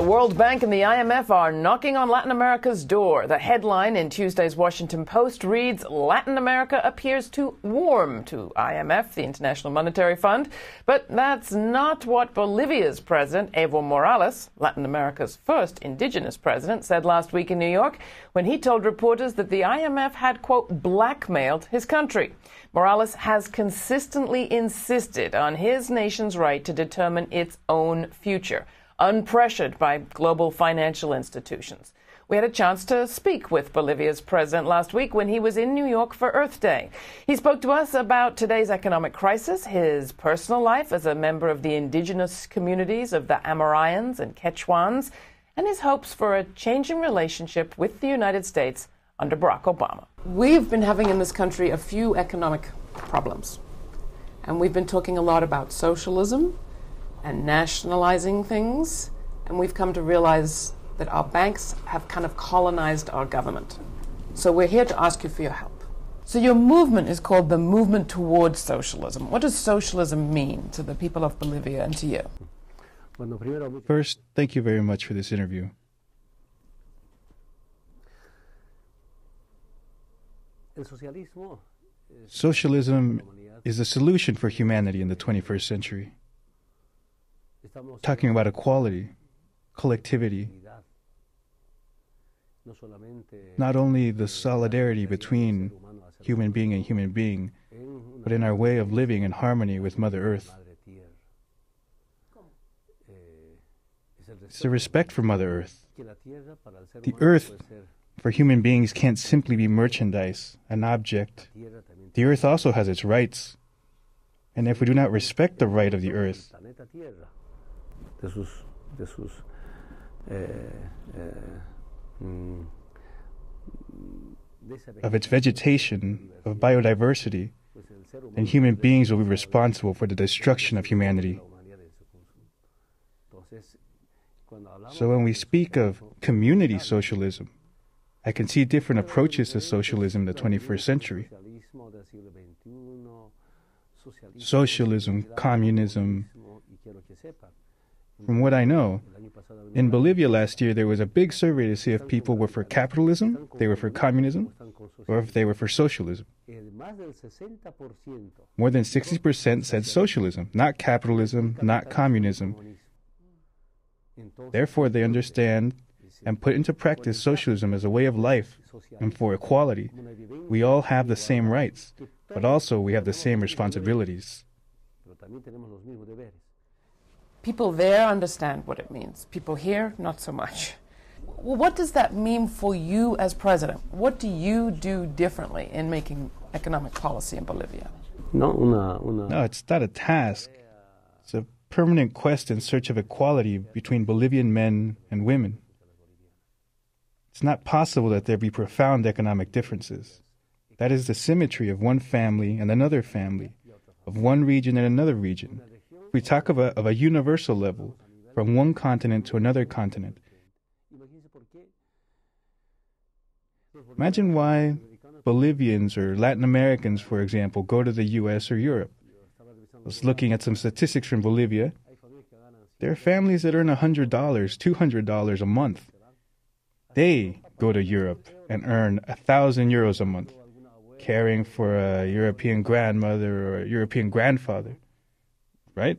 World Bank and the IMF are knocking on Latin America's door. The headline in Tuesday's Washington Post reads, Latin America appears to warm to IMF, the International Monetary Fund. But that's not what Bolivia's president, Evo Morales, Latin America's first indigenous president, said last week in New York when he told reporters that the IMF had, quote, blackmailed his country. Morales has consistently insisted on his nation's right to determine its own future, unpressured by global financial institutions. We had a chance to speak with Bolivia's president last week when he was in New York for Earth Day. He spoke to us about today's economic crisis, his personal life as a member of the indigenous communities of the Amazonians and Quechuans, and his hopes for a changing relationship with the United States under Barack Obama. We've been having in this country a few economic problems, and we've been talking a lot about socialism and nationalizing things, and we've come to realize that our banks have kind of colonized our government. So we're here to ask you for your help. So your movement is called the Movement Towards Socialism. What does socialism mean to the people of Bolivia and to you? First, thank you very much for this interview. Socialism is the solution for humanity in the 21st century. Talking about equality, collectivity, not only the solidarity between human being and human being, but in our way of living in harmony with Mother Earth. It's a respect for Mother Earth. The Earth, for human beings, can't simply be merchandise, an object. The Earth also has its rights. And if we do not respect the right of the Earth, of its vegetation, of biodiversity, then human beings will be responsible for the destruction of humanity. So when we speak of community socialism, I can see different approaches to socialism in the 21st century. Socialism, communism. From what I know, in Bolivia last year there was a big survey to see if people were for capitalism, they were for communism, or if they were for socialism. More than 60% said socialism, not capitalism, not communism. Therefore, they understand and put into practice socialism as a way of life and for equality. We all have the same rights, but also we have the same responsibilities. People there understand what it means. People here, not so much. Well, what does that mean for you as president? What do you do differently in making economic policy in Bolivia? No, it's not a task. It's a permanent quest in search of equality between Bolivian men and women. It's not possible that there be profound economic differences. That is the symmetry of one family and another family, of one region and another region. We talk of a universal level, from one continent to another continent. Imagine why Bolivians or Latin Americans, for example, go to the US or Europe. I was looking at some statistics from Bolivia. There are families that earn $100, $200 a month. They go to Europe and earn 1,000 euros a month, caring for a European grandmother or a European grandfather. Right?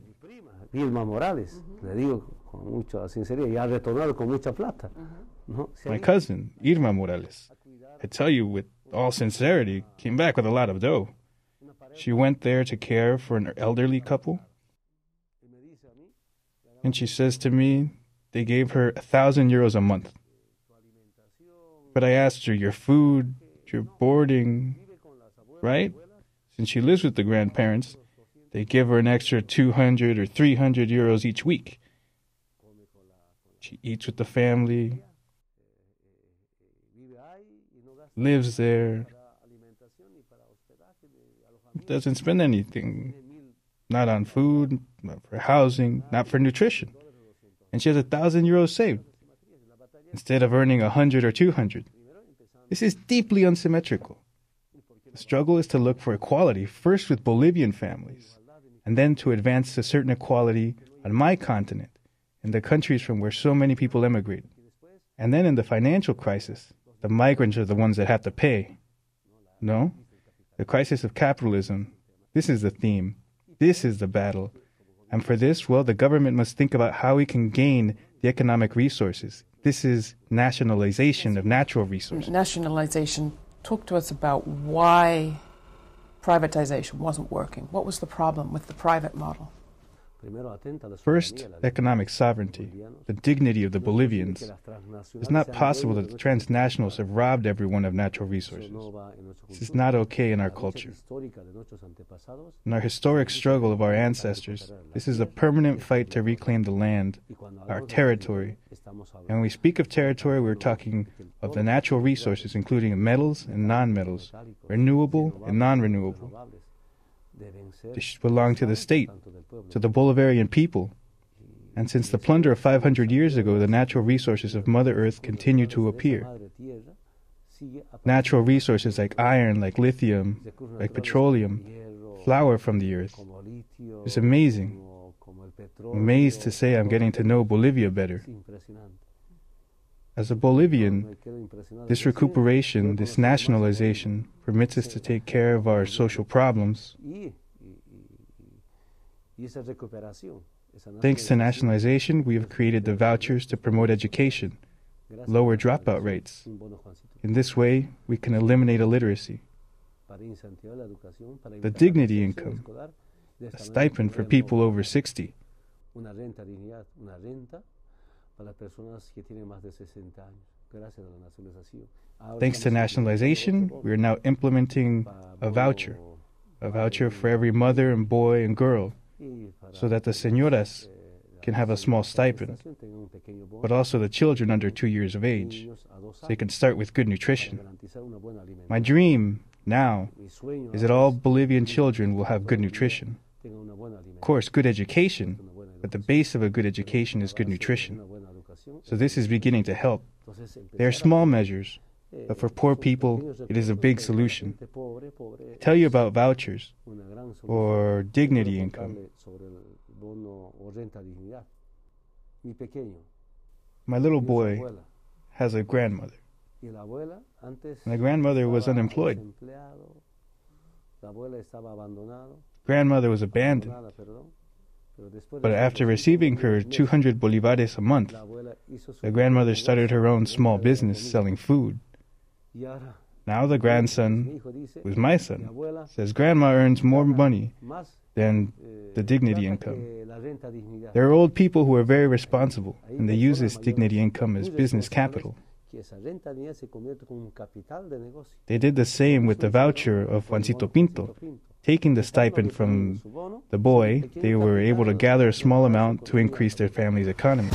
My cousin, Irma Morales, I tell you with all sincerity, came back with a lot of dough. She went there to care for an elderly couple. And she says to me, they gave her 1,000 euros a month. But I asked her, your food, your boarding, right? Since she lives with the grandparents, they give her an extra 200 or 300 euros each week. She eats with the family, lives there, doesn't spend anything, not on food, not for housing, not for nutrition. And she has 1,000 euros saved, instead of earning 100 or 200. This is deeply unsymmetrical. The struggle is to look for equality, first with Bolivian families, and then to advance to certain equality on my continent, in the countries from where so many people emigrate. And then in the financial crisis, the migrants are the ones that have to pay. No? The crisis of capitalism, this is the theme. This is the battle. And for this, well, the government must think about how we can gain the economic resources. This is nationalization of natural resources. Nationalization. Talk to us about why privatization wasn't working. What was the problem with the private model? First, economic sovereignty, the dignity of the Bolivians. It's not possible that the transnationals have robbed everyone of natural resources. This is not okay in our culture. In our historic struggle of our ancestors, this is a permanent fight to reclaim the land, our territory. And when we speak of territory, we're talking of the natural resources, including metals and non-metals, renewable and non-renewable. They should belong to the state, to the Bolivarian people. And since the plunder of 500 years ago, the natural resources of Mother Earth continue to appear. Natural resources like iron, like lithium, like petroleum, flower from the earth. It's amazing. I'm amazed to say I'm getting to know Bolivia better. As a Bolivian, this recuperation, this nationalization, permits us to take care of our social problems. Thanks to nationalization, we have created the vouchers to promote education, lower dropout rates. In this way, we can eliminate illiteracy. The dignity income, a stipend for people over 60. Thanks to nationalization, we are now implementing a voucher for every mother and boy and girl, so that the señoras can have a small stipend, but also the children under 2 years of age, so they can start with good nutrition. My dream now is that all Bolivian children will have good nutrition. Of course, good education, but the base of a good education is good nutrition. So this is beginning to help. They are small measures, but for poor people, it is a big solution. I tell you about vouchers, or dignity income. My little boy has a grandmother, and the grandmother was unemployed. Grandmother was abandoned. But after receiving her 200 bolivares a month, the grandmother started her own small business selling food. Now the grandson, who's my son, says grandma earns more money than the dignity income. There are old people who are very responsible, and they use this dignity income as business capital. They did the same with the voucher of Juancito Pinto. Taking the stipend from the boy, they were able to gather a small amount to increase their family's economy.